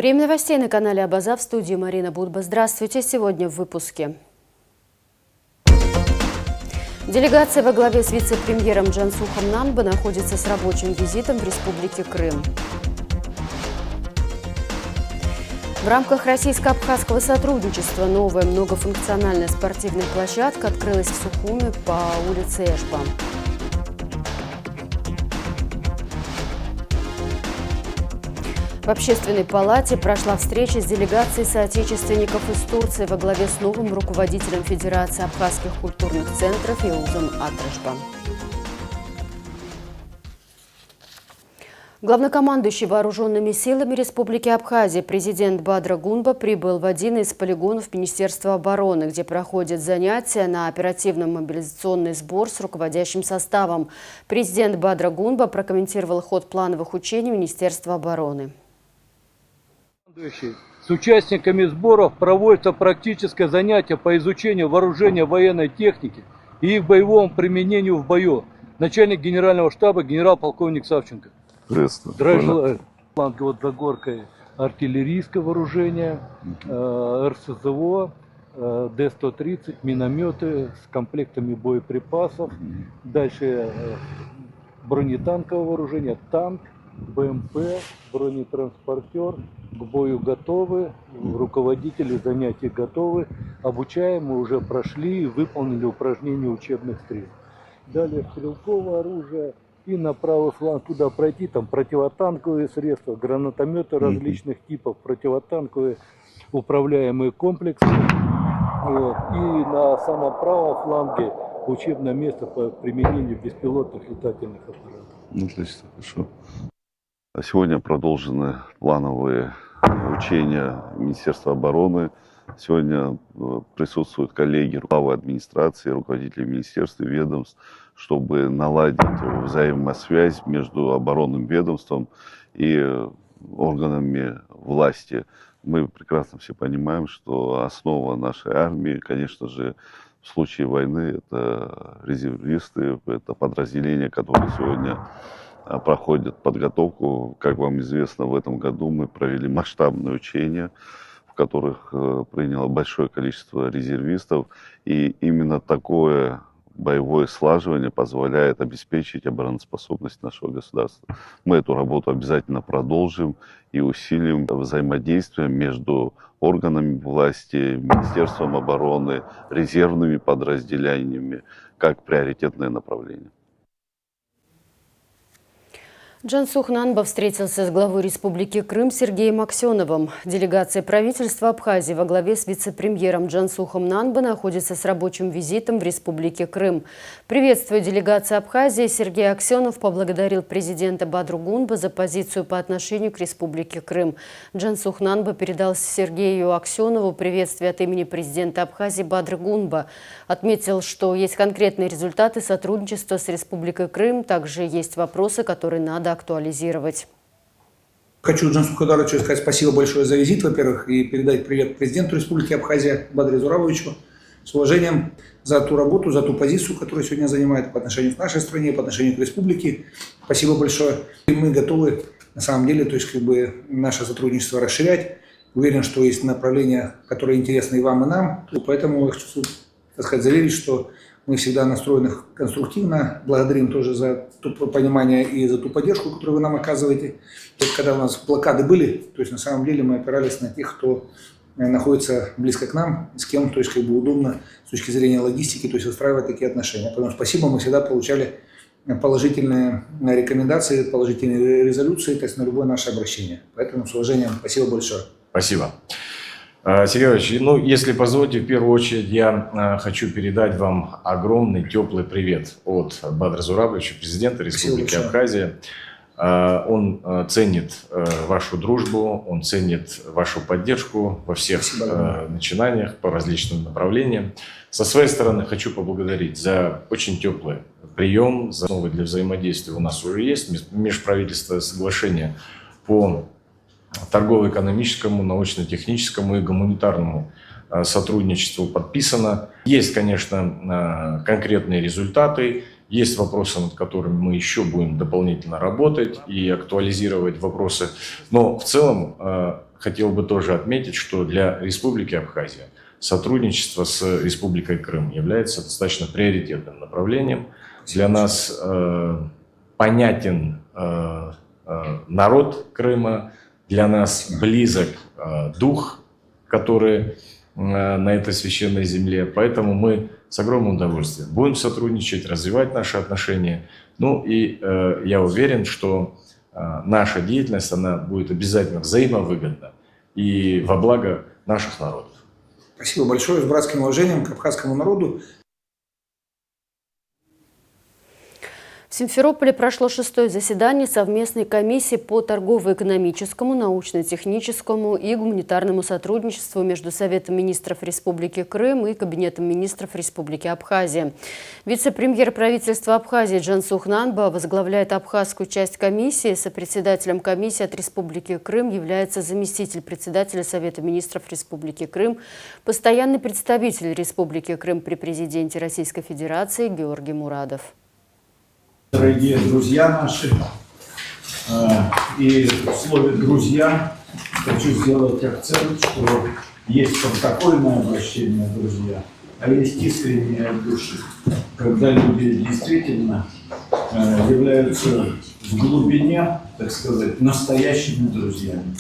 Время новостей на канале Абаза, в студии Марина Будба. Здравствуйте. Сегодня в выпуске. Делегация во главе с вице-премьером Джансухом Нанба находится с рабочим визитом в Республике Крым. В рамках российско-абхазского сотрудничества новая многофункциональная спортивная площадка открылась в Сухуми по улице Эшба. В Общественной палате прошла встреча с делегацией соотечественников из Турции во главе с новым руководителем Федерации абхазских культурных центров Яузом Атрашба. Главнокомандующий вооруженными силами Республики Абхазия президент Бадра Гунба прибыл в один из полигонов Министерства обороны, где проходят занятия на оперативно-мобилизационный сбор с руководящим составом. Президент Бадра Гунба прокомментировал ход плановых учений Министерства обороны. С участниками сборов проводится практическое занятие по изучению вооружения военной техники и их боевому применению в бою. Начальник генерального штаба генерал-полковник Савченко. Здравия желаю. Вот за горкой артиллерийское вооружение, РСЗО, Д-130, минометы с комплектами боеприпасов. Дальше бронетанковое вооружение, танк, БМП, бронетранспортер. К бою готовы, руководители занятий готовы, обучаемые уже прошли и выполнили упражнения учебных стрел. Далее стрелковое оружие и на правый фланг туда пройти, там противотанковые средства, гранатометы различных типов, противотанковые управляемые комплексы. Вот. И на самом правом фланге учебное место по применению беспилотных летательных аппаратов. Отлично, хорошо. Сегодня продолжены плановые учения Министерства обороны. Сегодня присутствуют коллеги главы администрации, руководители министерств и ведомств, чтобы наладить взаимосвязь между оборонным ведомством и органами власти. Мы прекрасно все понимаем, что основа нашей армии, конечно же, в случае войны, это резервисты, это подразделения, которые сегодня проходят подготовку. Как вам известно, в этом году мы провели масштабные учения, в которых приняло большое количество резервистов. И именно такое боевое слаживание позволяет обеспечить обороноспособность нашего государства. Мы эту работу обязательно продолжим и усилим взаимодействие между органами власти, Министерством обороны, резервными подразделениями, как приоритетное направление. Джансух Нанба встретился с главой Республики Крым Сергеем Аксеновым. Делегация правительства Абхазии во главе с вице-премьером Джансухом Нанба находится с рабочим визитом в Республике Крым. Приветствуя делегацию Абхазии, Сергей Аксенов поблагодарил президента Бадру Гунба за позицию по отношению к Республике Крым. Джансух Нанба передал Сергею Аксенову приветствие от имени президента Абхазии Бадры Гунба. Отметил, что есть конкретные результаты сотрудничества с Республикой Крым, также есть вопросы, которые надо актуализировать. Хочу Джансуху Агаровичу сказать спасибо большое за визит, во-первых, и передать привет президенту Республики Абхазия Бадре Зурабовичу с уважением за ту работу, за ту позицию, которую сегодня занимает по отношению к нашей стране, по отношению к республике. Спасибо большое. И мы готовы, на самом деле, то есть наше сотрудничество расширять. Уверен, что есть направления, которые интересны и вам, и нам. Поэтому я хочу, так сказать, заверить, что мы всегда настроены конструктивно. Благодарим тоже за то понимание и за ту поддержку, которую вы нам оказываете. То есть, когда у нас блокады были, то есть на самом деле мы опирались на тех, кто находится близко к нам, с кем, то есть удобно с точки зрения логистики, то есть выстраивать такие отношения. Поэтому спасибо, мы всегда получали положительные рекомендации, положительные резолюции, то есть на любое наше обращение. Поэтому с уважением спасибо большое. Спасибо. Сергей Иванович, ну, если позволите, в первую очередь я хочу передать вам огромный теплый привет от Бадра Зурабовича, президента Республики Абхазия. Он ценит вашу дружбу, он ценит вашу поддержку во всех начинаниях по различным направлениям. Со своей стороны хочу поблагодарить за очень теплый прием, за основы для взаимодействия у нас уже есть, межправительственное соглашение по торгово-экономическому, научно-техническому и гуманитарному сотрудничеству подписано. Есть, конечно, конкретные результаты, есть вопросы, над которыми мы еще будем дополнительно работать и актуализировать вопросы. Но в целом хотел бы тоже отметить, что для Республики Абхазия сотрудничество с Республикой Крым является достаточно приоритетным направлением. Для нас понятен народ Крыма, для нас близок дух, который на этой священной земле. Поэтому мы с огромным удовольствием будем сотрудничать, развивать наши отношения. Ну и я уверен, что наша деятельность, она будет обязательно взаимовыгодна и во благо наших народов. Спасибо большое. С братским уважением к абхазскому народу. В Симферополе прошло 6-е заседание совместной комиссии по торгово-экономическому, научно-техническому и гуманитарному сотрудничеству между Советом министров Республики Крым и Кабинетом министров Республики Абхазия. Вице-премьер правительства Абхазии Джансух Нанба возглавляет абхазскую часть комиссии. Сопредседателем комиссии от Республики Крым является заместитель председателя Совета министров Республики Крым, постоянный представитель Республики Крым при президенте Российской Федерации Георгий Мурадов. Дорогие друзья наши, и в слове «друзья» хочу сделать акцент, что есть протокольное обращение, друзья, а есть искреннее от души, когда люди действительно являются в глубине, так сказать, настоящими друзьями.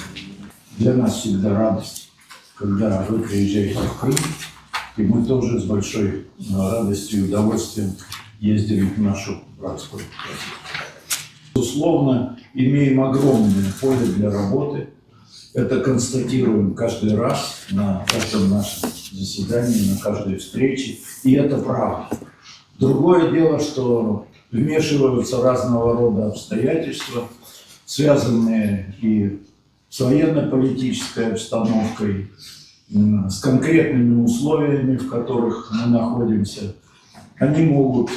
Для нас всегда радость, когда вы приезжаете в Крым, и мы тоже с большой радостью и удовольствием ездили в нашу братскую страну. Безусловно, имеем огромное поле для работы. Это констатируем каждый раз на каждом нашем заседании, на каждой встрече. И это правда. Другое дело, что вмешиваются разного рода обстоятельства, связанные и с военно-политической обстановкой, с конкретными условиями, в которых мы находимся. Они могут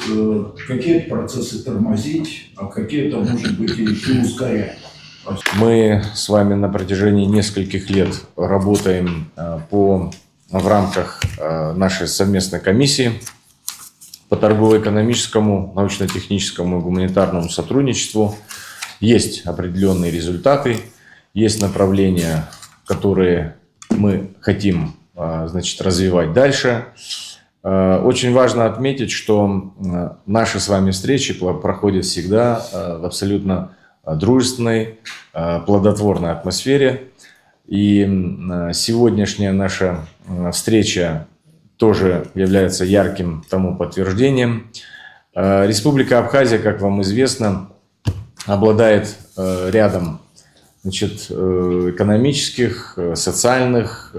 какие-то процессы тормозить, а какие-то, может быть, и ускорять. Мы с вами на протяжении нескольких лет работаем в рамках нашей совместной комиссии по торгово-экономическому, научно-техническому и гуманитарному сотрудничеству. Есть определенные результаты, есть направления, которые мы хотим, значит, развивать дальше. Очень важно отметить, что наши с вами встречи проходят всегда в абсолютно дружественной, плодотворной атмосфере. И сегодняшняя наша встреча тоже является ярким тому подтверждением. Республика Абхазия, как вам известно, обладает рядом, значит, экономических, социальных,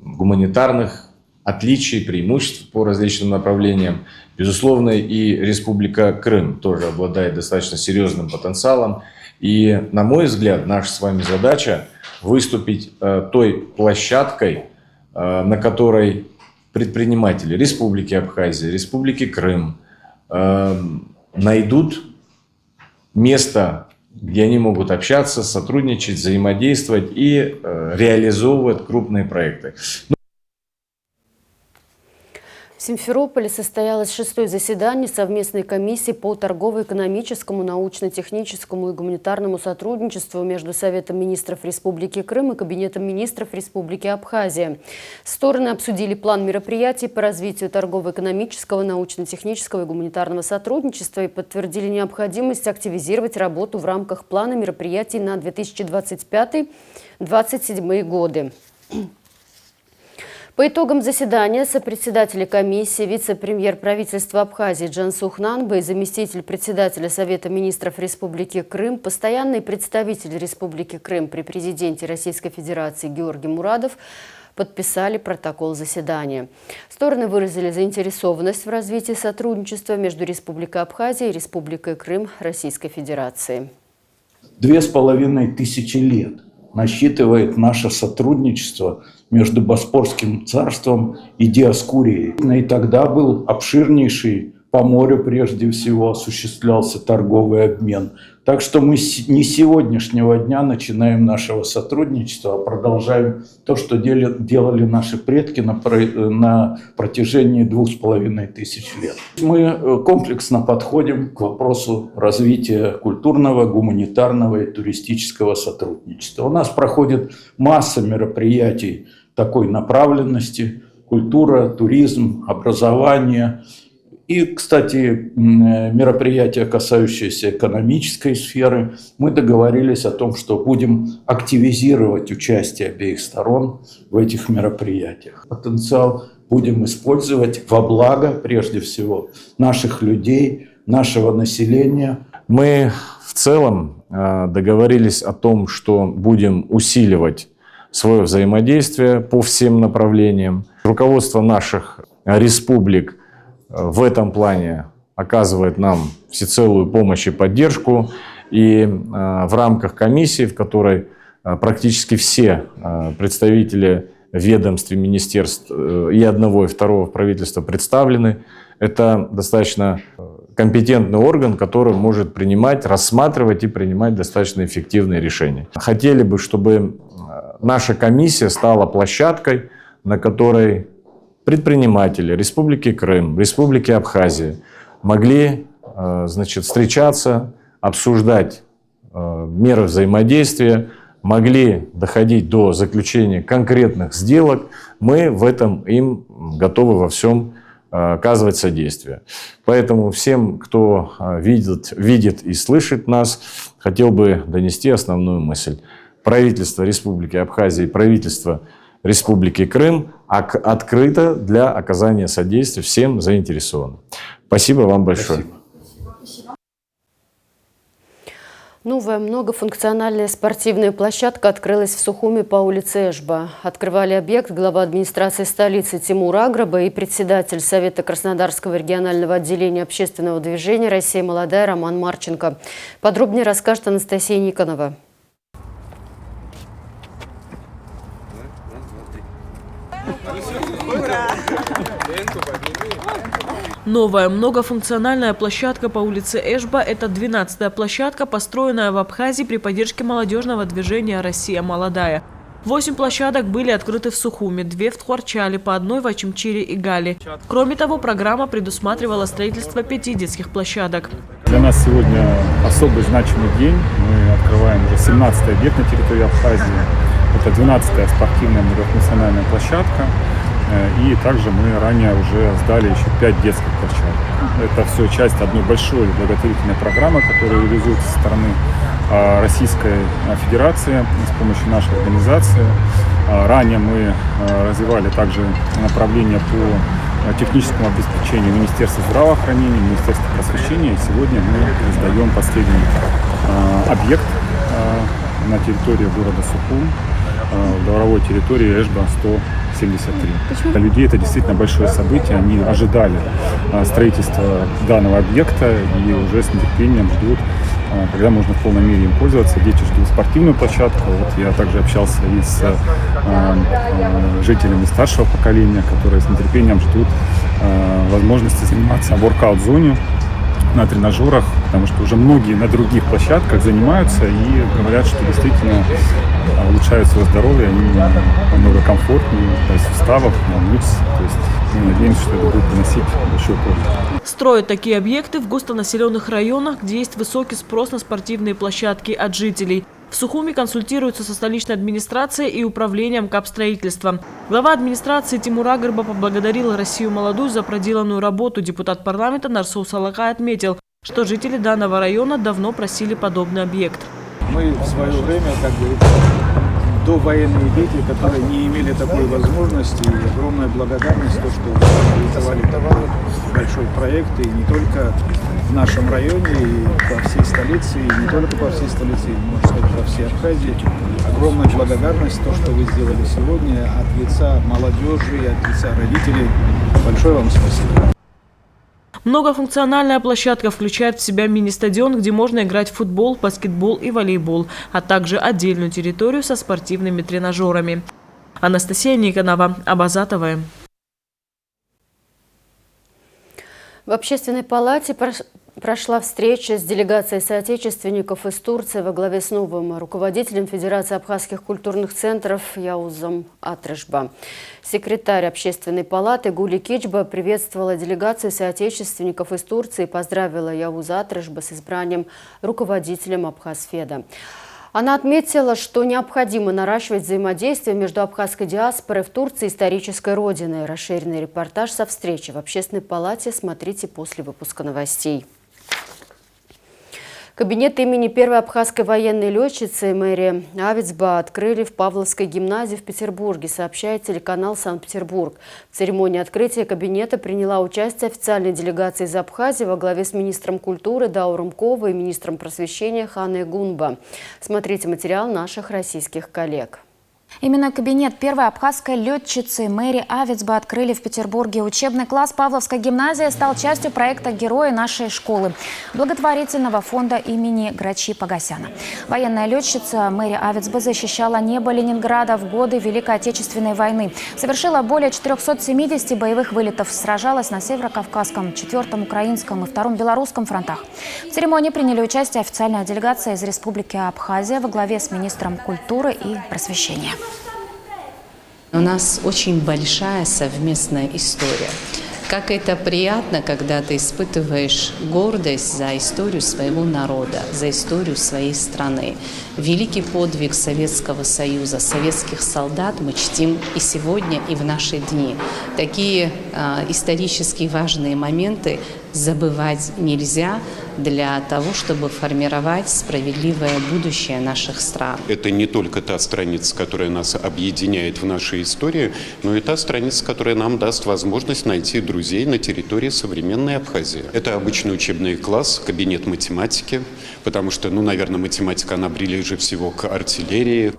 гуманитарных отличий, преимуществ по различным направлениям. Безусловно, и Республика Крым тоже обладает достаточно серьезным потенциалом. И, на мой взгляд, наша с вами задача выступить той площадкой, на которой предприниматели Республики Абхазия, Республики Крым найдут место, где они могут общаться, сотрудничать, взаимодействовать и реализовывать крупные проекты. В Симферополе состоялось 6-е заседание совместной комиссии по торгово-экономическому, научно-техническому и гуманитарному сотрудничеству между Советом министров Республики Крым и Кабинетом министров Республики Абхазия. Стороны обсудили план мероприятий по развитию торгово-экономического, научно-технического и гуманитарного сотрудничества и подтвердили необходимость активизировать работу в рамках плана мероприятий на 2025-2027 годы. По итогам заседания сопредседатели комиссии, вице-премьер правительства Абхазии Джансух Нанба и заместитель председателя Совета министров Республики Крым, постоянный представитель Республики Крым при президенте Российской Федерации Георгий Мурадов подписали протокол заседания. Стороны выразили заинтересованность в развитии сотрудничества между Республикой Абхазия и Республикой Крым Российской Федерации. 2500 лет насчитывает наше сотрудничество между Боспорским царством и Диоскурией. И тогда был обширнейший, по морю прежде всего осуществлялся торговый обмен. Так что мы не с сегодняшнего дня начинаем нашего сотрудничества, а продолжаем то, что делали наши предки на протяжении 2500 лет. Мы комплексно подходим к вопросу развития культурного, гуманитарного и туристического сотрудничества. У нас проходит масса мероприятий такой направленности: культура, туризм, образование. И, кстати, мероприятия, касающиеся экономической сферы, мы договорились о том, что будем активизировать участие обеих сторон в этих мероприятиях. Потенциал будем использовать во благо, прежде всего, наших людей, нашего населения. Мы в целом договорились о том, что будем усиливать свое взаимодействие по всем направлениям. Руководство наших республик в этом плане оказывает нам всецелую помощь и поддержку. И в рамках комиссии, в которой практически все представители ведомств и министерств и одного, и второго правительства представлены, это достаточно компетентный орган, который может принимать, рассматривать и принимать достаточно эффективные решения. Хотели бы, чтобы наша комиссия стала площадкой, на которой предприниматели Республики Крым, Республики Абхазия могли, встречаться, обсуждать меры взаимодействия, могли доходить до заключения конкретных сделок. Мы в этом им готовы во всем оказывать содействие. Поэтому всем, кто видит и слышит нас, хотел бы донести основную мысль. Правительство Республики Абхазия и правительство Республики Крым открыто для оказания содействия всем заинтересованным. Спасибо вам большое. Спасибо. Новая многофункциональная спортивная площадка открылась в Сухуми по улице Эшба. Открывали объект глава администрации столицы Тимур Аграба и председатель Совета Краснодарского регионального отделения общественного движения «Россия молодая» Роман Марченко. Подробнее расскажет Анастасия Никонова. Новая многофункциональная площадка по улице Эшба – это 12-я площадка, построенная в Абхазии при поддержке молодежного движения «Россия молодая». 8 площадок были открыты в Сухуми, 2 в Тхуарчале, по одной в Ачимчире и Гале. Кроме того, программа предусматривала строительство 5 детских площадок. Для нас сегодня особый значимый день. Мы открываем уже 17-й объект на территории Абхазии. Это 12-я спортивная многофункциональная площадка. И также мы ранее уже сдали еще 5 детских площадок. Это все часть одной большой благотворительной программы, которая реализуется со стороны Российской Федерации с помощью нашей организации. Ранее мы развивали также направление по техническому обеспечению Министерства здравоохранения, Министерства просвещения. И сегодня мы сдаем последний объект на территории города Сухум, в дворовой территории Эшба 173. Для людей это действительно большое событие. Они ожидали строительства данного объекта и уже с нетерпением ждут, когда можно в полной мере им пользоваться. Дети ждут спортивную площадку. Вот я также общался и с жителями старшего поколения, которые с нетерпением ждут возможности заниматься в воркаут-зоне на тренажерах, потому что уже многие на других площадках занимаются и говорят, что действительно улучшают свое здоровье, они намного комфортнее, то есть суставов, мышц. То есть мы надеемся, что это будет приносить большую пользу. Строят такие объекты в густонаселенных районах, где есть высокий спрос на спортивные площадки от жителей. В Сухуми консультируются со столичной администрацией и управлением капстроительства. Глава администрации Тимур Аграба поблагодарил Россию молодую за проделанную работу. Депутат парламента Нарсу Салакай отметил, что жители данного района давно просили подобный объект. Мы в свое время, как говорится, довоенные дети, которые не имели такой возможности, и огромная благодарность, то, что вы реализовали такой большой проект, и не только в нашем районе, и по всей столице, и не только по всей столице, можно сказать, по всей Абхазии. Огромная благодарность, то, что вы сделали сегодня от лица молодежи и от лица родителей. Большое вам спасибо. Многофункциональная площадка включает в себя мини-стадион, где можно играть в футбол, баскетбол и волейбол, а также отдельную территорию со спортивными тренажерами. Анастасия Никонова, Абаза ТВ. В Общественной палате Прошла встреча с делегацией соотечественников из Турции во главе с новым руководителем Федерации абхазских культурных центров Яузом Атрышба. Секретарь Общественной палаты Гули Кичба приветствовала делегацию соотечественников из Турции и поздравила Яуза Атрышба с избранием руководителем Абхазфеда. Она отметила, что необходимо наращивать взаимодействие между абхазской диаспорой в Турции и исторической родиной. Расширенный репортаж со встречи в Общественной палате смотрите после выпуска новостей. Кабинет имени первой абхазской военной летчицы Мэри Авицба открыли в Павловской гимназии в Петербурге, сообщает телеканал «Санкт-Петербург». В церемонии открытия кабинета приняла участие официальная делегация из Абхазии во главе с министром культуры Дауром Кова и министром просвещения Ханой Гунба. Смотрите материал наших российских коллег. Именно кабинет первой абхазской летчицы Мэри Авицба открыли в Петербурге. Учебный класс Павловской гимназии стал частью проекта «Герои нашей школы» благотворительного фонда имени Грачи Погосяна. Военная летчица Мэри Авицба защищала небо Ленинграда в годы Великой Отечественной войны. Совершила более 470 боевых вылетов. Сражалась на Северо-Кавказском, 4-м Украинском и 2-м Белорусском фронтах. В церемонии приняли участие официальная делегация из Республики Абхазия во главе с министром культуры и просвещения. У нас очень большая совместная история. Как это приятно, когда ты испытываешь гордость за историю своего народа, за историю своей страны. Великий подвиг Советского Союза, советских солдат мы чтим и сегодня, и в наши дни. Такие исторически важные моменты забывать нельзя для того, чтобы формировать справедливое будущее наших стран. Это не только та страница, которая нас объединяет в нашей истории, но и та страница, которая нам даст возможность найти друзей на территории современной Абхазии. Это обычный учебный класс, кабинет математики, потому что, наверное, математика, она ближе всего к артиллерии.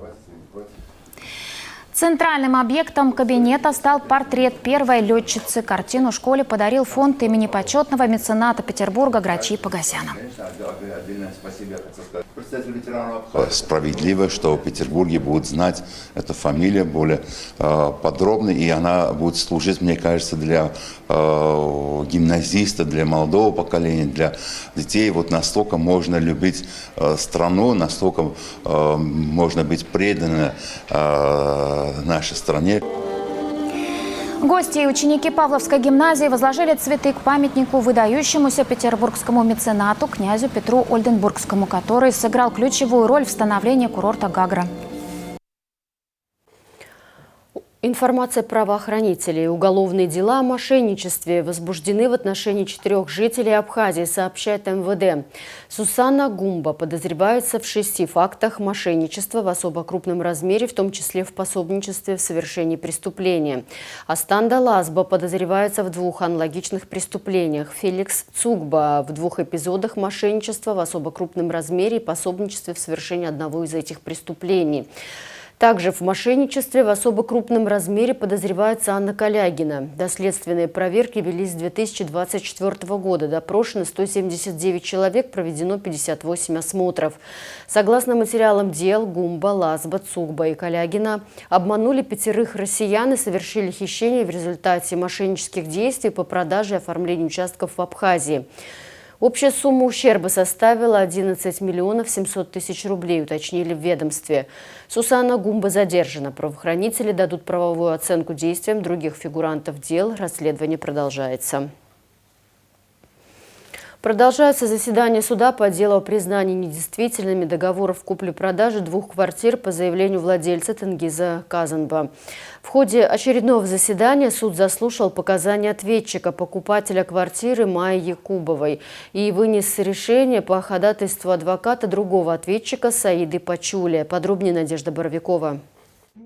Центральным объектом кабинета стал портрет первой летчицы. Картину школе подарил фонд имени почетного мецената Петербурга Грачи Погосяна. Справедливо, что в Петербурге будут знать эту фамилию более подробно, и она будет служить, мне кажется, для гимназистов, для молодого поколения, для детей. Вот настолько можно любить страну, настолько можно быть преданным нашей стране. Гости и ученики Павловской гимназии возложили цветы к памятнику выдающемуся петербургскому меценату князю Петру Ольденбургскому, который сыграл ключевую роль в становлении курорта Гагра. Информация правоохранителей. Уголовные дела о мошенничестве возбуждены в отношении 4 жителей Абхазии, сообщает МВД. Сусана Гумба подозревается в 6 фактах мошенничества в особо крупном размере, в том числе в пособничестве в совершении преступления. Астанда Лазба подозревается в 2 аналогичных преступлениях. Феликс Цугба в 2 эпизодах мошенничества в особо крупном размере и пособничестве в совершении одного из этих преступлений. Также в мошенничестве в особо крупном размере подозревается Анна Калягина. Доследственные проверки велись с 2024 года. Допрошено 179 человек, проведено 58 осмотров. Согласно материалам дел, Гумба, Лазба, Цугба и Калягина обманули 5 россиян и совершили хищение в результате мошеннических действий по продаже и оформлению участков в Абхазии. Общая сумма ущерба составила 11 миллионов 700 тысяч рублей, уточнили в ведомстве. Сусана Гумба задержана. Правоохранители дадут правовую оценку действиям других фигурантов дел. Расследование продолжается. Продолжается заседание суда по делу о признании недействительными договоров купли-продажи 2 квартир по заявлению владельца Тенгиза Казанба. В ходе очередного заседания суд заслушал показания ответчика, покупателя квартиры Майи Якубовой, и вынес решение по ходатайству адвоката другого ответчика Саиды Пачули. Подробнее Надежда Боровикова.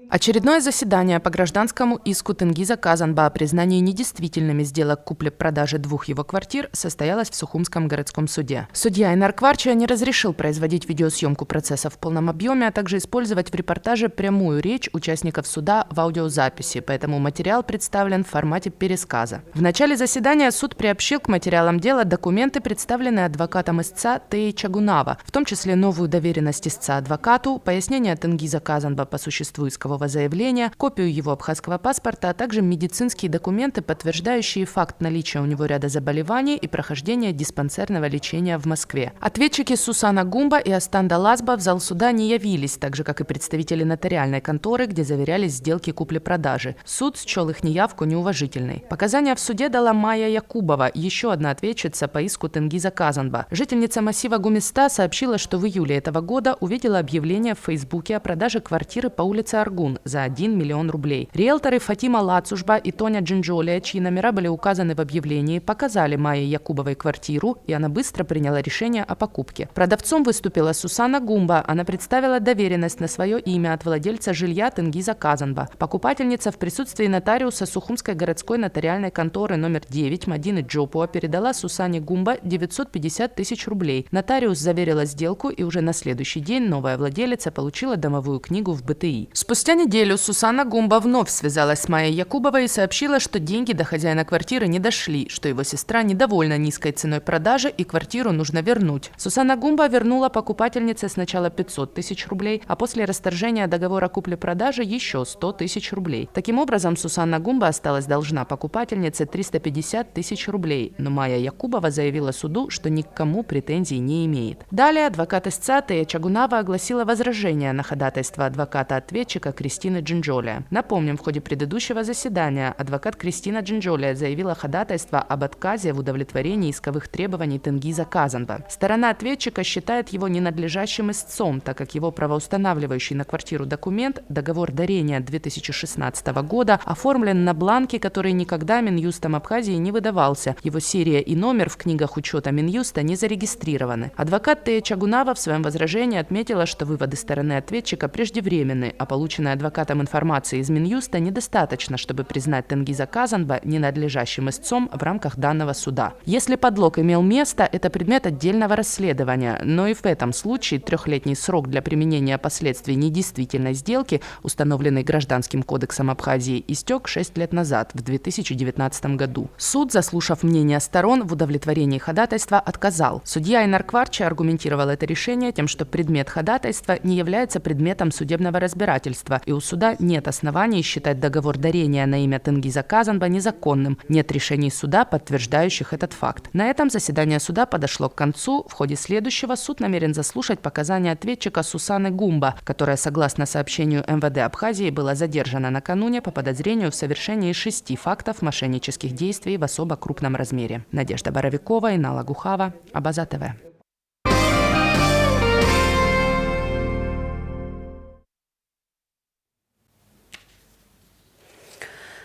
Очередное заседание по гражданскому иску Тенгиза Казанба о признании недействительными сделок купли-продажи 2 его квартир состоялось в Сухумском городском суде. Судья Инар Кварча не разрешил производить видеосъемку процесса в полном объеме, а также использовать в репортаже прямую речь участников суда в аудиозаписи, поэтому материал представлен в формате пересказа. В начале заседания суд приобщил к материалам дела документы, представленные адвокатом истца Теи Чагунава, в том числе новую доверенность истца адвокату, пояснение Тенгиза Казанба по существу искового трудового заявления, копию его абхазского паспорта, а также медицинские документы, подтверждающие факт наличия у него ряда заболеваний и прохождения диспансерного лечения в Москве. Ответчики Сусана Гумба и Астанда Лазба в зал суда не явились, так же, как и представители нотариальной конторы, где заверялись сделки купли-продажи. Суд счел их неявку неуважительной. Показания в суде дала Майя Якубова, еще одна ответчица по иску Тенгиза Казанба. Жительница массива Гумиста сообщила, что в июле этого года увидела объявление в Фейсбуке о продаже квартиры по улице Аргун за 1 миллион рублей. Риэлторы Фатима Лацужба и Тоня Джинджолия, чьи номера были указаны в объявлении, показали Майе Якубовой квартиру, и она быстро приняла решение о покупке. Продавцом выступила Сусана Гумба. Она представила доверенность на свое имя от владельца жилья Тенгиза Казанба. Покупательница в присутствии нотариуса Сухумской городской нотариальной конторы номер 9 Мадины Джопуа передала Сусане Гумба 950 тысяч рублей. Нотариус заверила сделку, и уже на следующий день новая владелица получила домовую книгу в БТИ. Спустя неделю Сусана Гумба вновь связалась с Майей Якубовой и сообщила, что деньги до хозяина квартиры не дошли, что его сестра недовольна низкой ценой продажи и квартиру нужно вернуть. Сусана Гумба вернула покупательнице сначала 500 тысяч рублей, а после расторжения договора купли-продажи еще 100 тысяч рублей. Таким образом, Сусана Гумба осталась должна покупательнице 350 тысяч рублей, но Майя Якубова заявила суду, что ни к кому претензий не имеет. Далее адвокат истца Тея Чагунава огласила возражение на ходатайство адвоката-ответчика Кристины Джинджолия. Напомним, в ходе предыдущего заседания адвокат Кристина Джинджолия заявила ходатайство об отказе в удовлетворении исковых требований Тенгиза Казанба. Сторона ответчика считает его ненадлежащим истцом, так как его правоустанавливающий на квартиру документ, договор дарения 2016 года, оформлен на бланке, который никогда Минюстом Абхазии не выдавался. Его серия и номер в книгах учета Минюста не зарегистрированы. Адвокат Тея Чагунава в своем возражении отметила, что выводы стороны ответчика преждевременны, а полученная адвокатом информация из Минюста недостаточно, чтобы признать Тенгиза Казанба ненадлежащим истцом в рамках данного суда. Если подлог имел место, это предмет отдельного расследования, но и в этом случае 3-летний срок для применения последствий недействительной сделки, установленный Гражданским кодексом Абхазии, истек 6 лет назад, в 2019 году. Суд, заслушав мнение сторон, в удовлетворении ходатайства отказал. Судья Айнар Кварча аргументировал это решение тем, что предмет ходатайства не является предметом судебного разбирательства, и у суда нет оснований считать договор дарения на имя Тенгиза Казанба незаконным. Нет решений суда, подтверждающих этот факт. На этом заседание суда подошло к концу. В ходе следующего суд намерен заслушать показания ответчика Сусаны Гумба, которая, согласно сообщению МВД Абхазии, была задержана накануне по подозрению в совершении 6 фактов мошеннических действий в особо крупном размере. Надежда Боровикова, Инала Гухава, Абаза ТВ.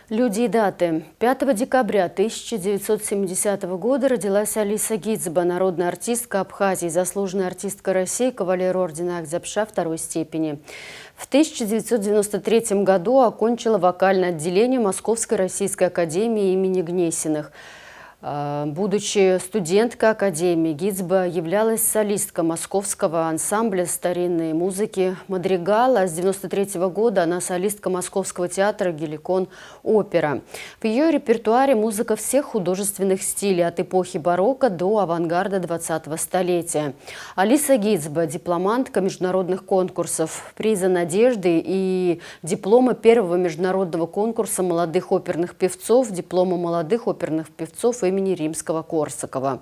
Люди и даты. 5 декабря 1970 года родилась Алиса Гидзба, народная артистка Абхазии, заслуженная артистка России, кавалер ордена Акзапша 2 степени. В 1993 году окончила вокальное отделение Московской российской академии имени Гнесиных. Будучи студенткой академии, Гидзба являлась солисткой московского ансамбля старинной музыки «Мадригал», а с 1993 года она солистка Московского театра «Геликон Опера». В ее репертуаре музыка всех художественных стилей, от эпохи барокко до авангарда 20-го столетия. Алиса Гидзба – дипломантка международных конкурсов, приза «Надежды» и диплома первого международного конкурса молодых оперных певцов, диплома молодых оперных певцов имени Римского-Корсакова.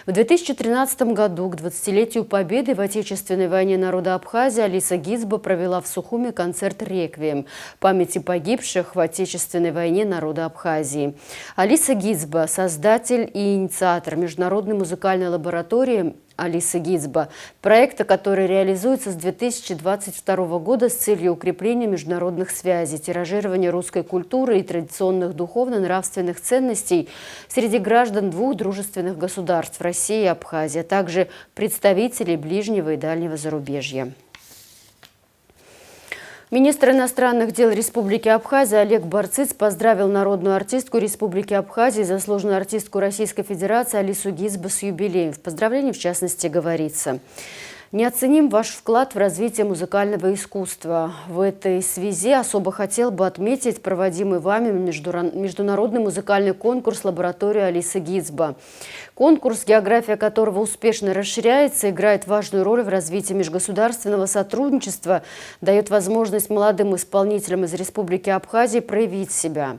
В 2013 году, к 20-летию победы в Отечественной войне народа Абхазии, Алиса Гидзба провела в Сухуме концерт «Реквием» памяти погибших в Отечественной войне народа Абхазии. Алиса Гидзба – создатель и инициатор международной музыкальной лаборатории Алиса Гидзба, проекта, который реализуется с 2022 года с целью укрепления международных связей, тиражирования русской культуры и традиционных духовно-нравственных ценностей среди граждан 2 дружественных государств – России и Абхазии, а также представителей ближнего и дальнего зарубежья. Министр иностранных дел Республики Абхазия Олег Барциц поздравил народную артистку Республики Абхазия, заслуженную артистку Российской Федерации Алису Гидзбу с юбилеем. В поздравлении, в частности, говорится: Неоценим ваш вклад в развитие музыкального искусства. В этой связи особо хотел бы отметить проводимый вами международный музыкальный конкурс «Лаборатория Алисы Гицбо». Конкурс, география которого успешно расширяется, играет важную роль в развитии межгосударственного сотрудничества, дает возможность молодым исполнителям из Республики Абхазия проявить себя.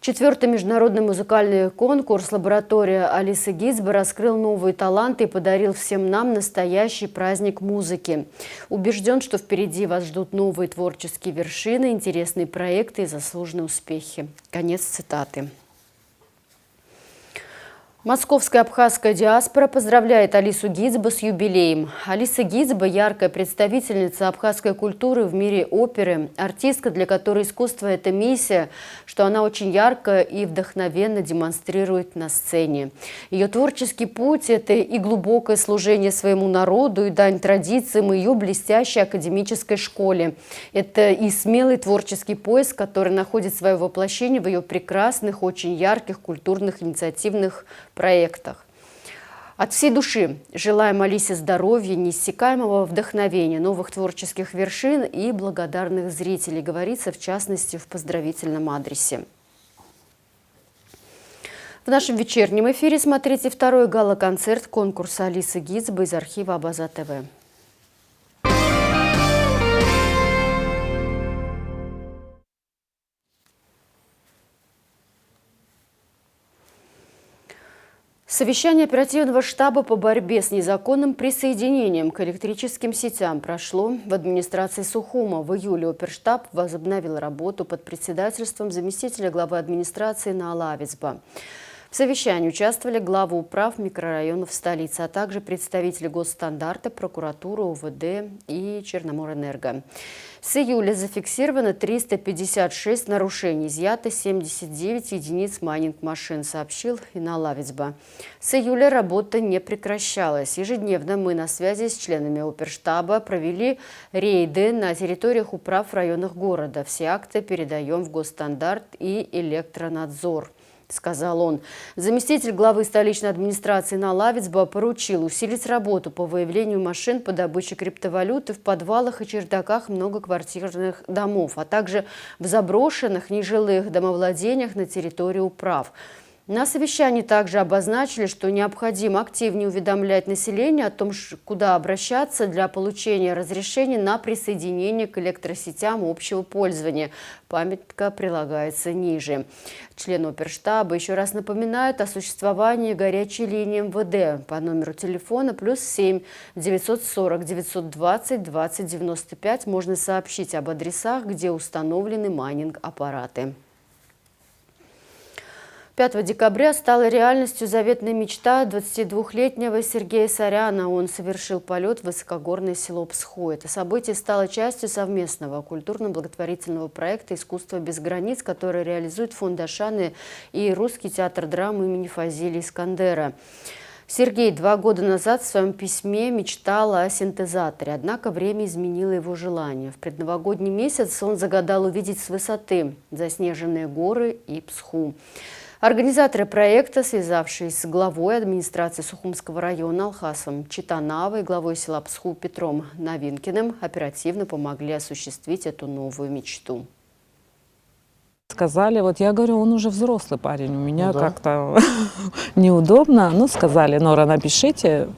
4-й международный музыкальный конкурс «Лаборатория Алисы Гицбо» раскрыл новые таланты и подарил всем нам настоящий праздник музыки. Убежден, что впереди вас ждут новые творческие вершины, интересные проекты и заслуженные успехи. Конец цитаты. Московская абхазская диаспора поздравляет Алису Гицбо с юбилеем. Алиса Гицбо – яркая представительница абхазской культуры в мире оперы, артистка, для которой искусство – это миссия, что она очень ярко и вдохновенно демонстрирует на сцене. Ее творческий путь – это и глубокое служение своему народу, и дань традициям ее блестящей академической школе. Это и смелый творческий поиск, который находит свое воплощение в ее прекрасных, очень ярких культурных инициативных проектах. От всей души желаем Алисе здоровья, неиссякаемого вдохновения, новых творческих вершин и благодарных зрителей, говорится в частности в поздравительном адресе. В нашем вечернем эфире смотрите второй гала-концерт конкурса Алисы Гицбо из архива Абаза ТВ. Совещание оперативного штаба по борьбе с незаконным присоединением к электрическим сетям прошло в администрации Сухума. В июле оперштаб возобновил работу под председательством заместителя главы администрации Наала Авицбо. В совещании участвовали главы управ микрорайонов столицы, а также представители госстандарта, прокуратуры, УВД и Черноморэнерго. С июля зафиксировано 356 нарушений, изъято 79 единиц майнинг-машин, сообщил Наал Авицбо. С июля работа не прекращалась. Ежедневно мы на связи с членами оперштаба провели рейды на территориях управ районах города. Все акты передаем в госстандарт и электронадзор, сказал он. Заместитель главы столичной администрации Наал Авицбо поручил усилить работу по выявлению машин по добыче криптовалюты в подвалах и чердаках многоквартирных домов, а также в заброшенных нежилых домовладениях на территории управ. На совещании также обозначили, что необходимо активнее уведомлять население о том, куда обращаться для получения разрешения на присоединение к электросетям общего пользования. Памятка прилагается ниже. Члены оперштаба еще раз напоминают о существовании горячей линии МВД по номеру телефона +7 940 920 20 95. Можно сообщить об адресах, где установлены майнинг-аппараты. 5 декабря стала реальностью заветная мечта 22-летнего Сергея Саряна. Он совершил полет в высокогорное село Псхо. Это событие стало частью совместного культурно-благотворительного проекта «Искусство без границ», который реализует фонд Ашаны и Русский театр драмы имени Фазили Искандера. Сергей 2 года назад в своем письме мечтал о синтезаторе, однако время изменило его желание. В предновогодний месяц он загадал увидеть с высоты заснеженные горы и Псху. Организаторы проекта, связавшись с главой администрации Сухумского района Алхасом Читановой и главой села Псху Петром Новинкиным, оперативно помогли осуществить эту новую мечту. Сказали, вот я говорю, он уже взрослый парень, у меня как-то неудобно. Ну, сказали, Нора, напишите,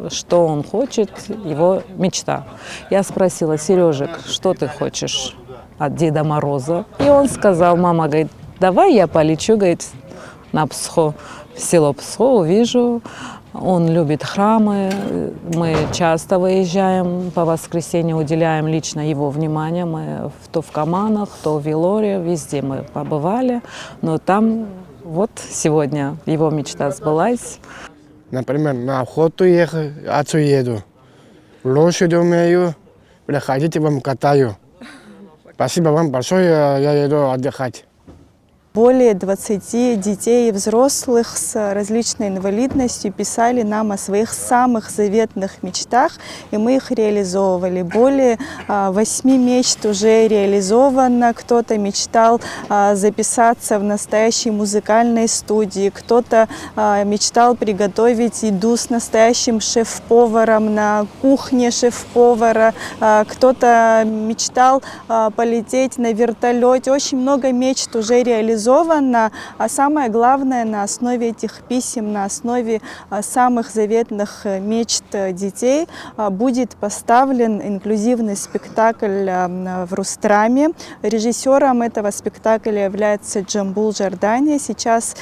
что он хочет, его мечта. Я спросила, Сережек, что ты хочешь от Деда Мороза? И он сказал, мама, говорит, давай я полечу, говорит, на Псхо, в село Псхо, увижу. Он любит храмы, мы часто выезжаем, по воскресеньям уделяем лично его внимание. Мы то в Каманах, то в Вилоре, везде мы побывали. Но там вот сегодня его мечта сбылась. Например, на охоту ехать, отцу еду. Лошадь умею, приходите, вам катаю. Спасибо вам большое, я еду отдыхать. Более 20 детей и взрослых с различной инвалидностью писали нам о своих самых заветных мечтах, и мы их реализовывали. Более 8 мечт уже реализовано. Кто-то мечтал записаться в настоящей музыкальной студии, кто-то мечтал приготовить еду с настоящим шеф-поваром на кухне шеф-повара, кто-то мечтал полететь на вертолете. Очень много мечт уже реализовано, а самое главное, на основе этих писем, на основе самых заветных мечт детей будет поставлен инклюзивный спектакль в Рустраме. Режиссером этого спектакля является Джамбул Джордания. Сейчас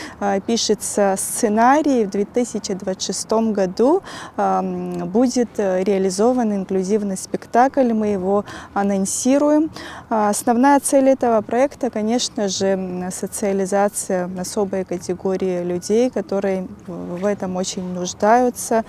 пишется сценарий. В 2026 году будет реализован инклюзивный спектакль. Мы его анонсируем. Основная цель этого проекта, конечно же, социализация особой категории людей, которые в этом очень нуждаются.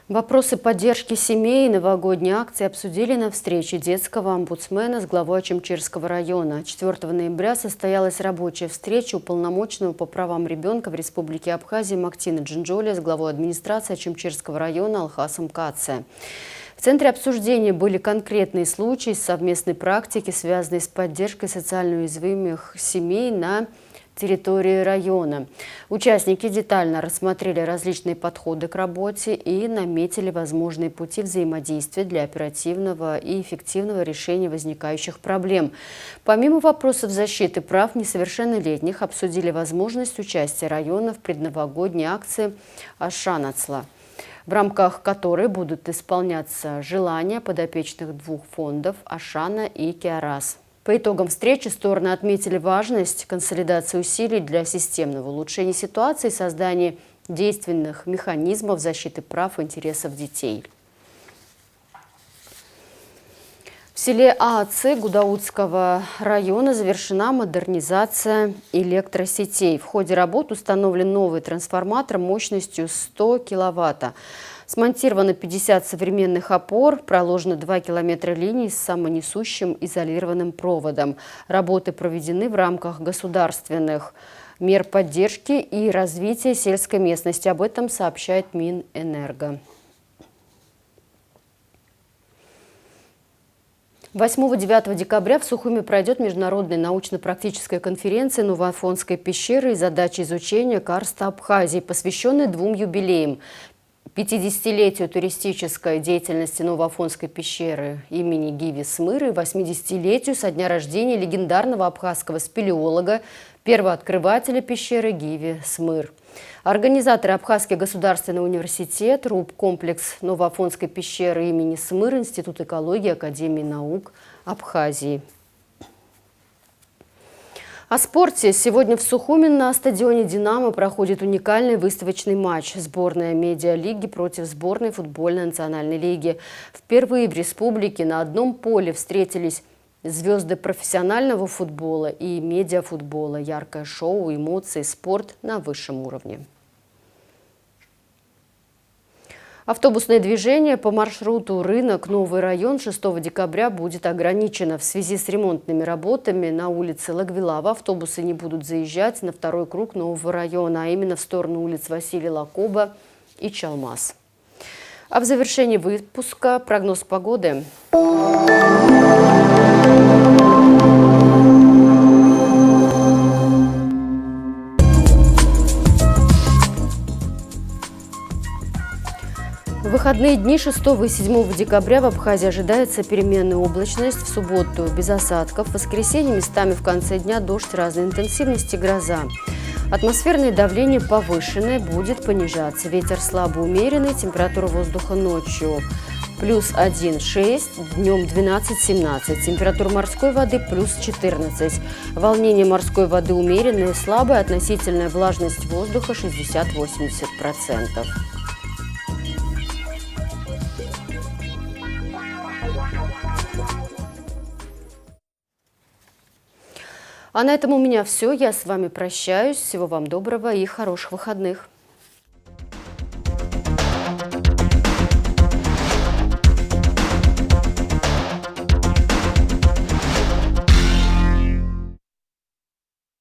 Вопросы поддержки семей и новогодней акции обсудили на встрече детского омбудсмена с главой Очимчирского района. 4 ноября состоялась рабочая встреча уполномоченного по правам ребенка в Республике Абхазия Мактины Джинджоли с главой администрации Очимчирского района Алхасом Каце. В центре обсуждения были конкретные случаи совместной практики, связанные с поддержкой социально уязвимых семей на территории района. Участники детально рассмотрели различные подходы к работе и наметили возможные пути взаимодействия для оперативного и эффективного решения возникающих проблем. Помимо вопросов защиты прав несовершеннолетних, обсудили возможность участия района в предновогодней акции «Ашанацла», в рамках которой будут исполняться желания подопечных двух фондов «Ашана» и «Киарас». По итогам встречи стороны отметили важность консолидации усилий для системного улучшения ситуации и создания действенных механизмов защиты прав и интересов детей. В селе Аацы Гудаутского района завершена модернизация электросетей. В ходе работ установлен новый трансформатор мощностью 100 киловатт. Смонтировано 50 современных опор, проложено 2 километра линий с самонесущим изолированным проводом. Работы проведены в рамках государственных мер поддержки и развития сельской местности. Об этом сообщает Минэнерго. 8-9 декабря в Сухуми пройдет международная научно-практическая конференция Новоафонской пещеры и задачи изучения карста Абхазии, посвященная двум юбилеям. 50-летию туристической деятельности Новоафонской пещеры имени Гиви Смыры и 80-летию со дня рождения легендарного абхазского спелеолога, первооткрывателя пещеры Гиви Смыр. Организаторы Абхазский государственный университет, РУП-комплекс Новоафонской пещеры имени Смыр, Институт экологии Академии наук Абхазии. О спорте. Сегодня в Сухуми на стадионе «Динамо» проходит уникальный выставочный матч. Сборная медиалиги против сборной футбольной национальной лиги. Впервые в республике на одном поле встретились звезды профессионального футбола и медиафутбола. Яркое шоу, эмоции, спорт на высшем уровне. Автобусное движение по маршруту Рынок-Новый район 6 декабря будет ограничено. В связи с ремонтными работами на улице Лагвилава автобусы не будут заезжать на второй круг Нового района, а именно в сторону улиц Василия Лакоба и Чалмаз. А в завершении выпуска прогноз погоды. В выходные дни 6 и 7 декабря в Абхазии ожидается переменная облачность, в субботу без осадков, в воскресенье местами в конце дня дождь разной интенсивности, гроза. Атмосферное давление повышенное, будет понижаться. Ветер слабо умеренный, температура воздуха ночью плюс 1,6, днем 12-17. Температура морской воды плюс 14. Волнение морской воды умеренное, слабое, относительная влажность воздуха 60-80%. А на этом у меня все. Я с вами прощаюсь. Всего вам доброго и хороших выходных.